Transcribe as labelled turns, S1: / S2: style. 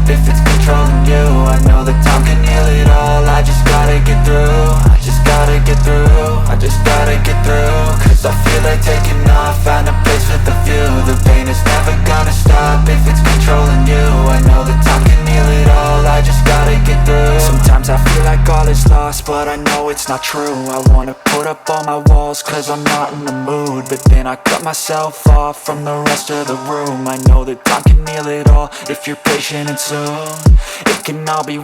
S1: if it's controlling you. I know that time can heal it all. I just gotta get through. I just gotta get through. I just gotta get through. Cause I feel like taking off, find a place with a view. The pain is never gonna stop if it's controlling you. I know that time can heal it all. I just gotta get through. Sometimes I feel like all is lost, but I know it's not true. I wanna put up all my walls cause I'm not in the mood, but then I cut myself off from the rest of the room. I know that time can heal it all if you're patient and soon it can all be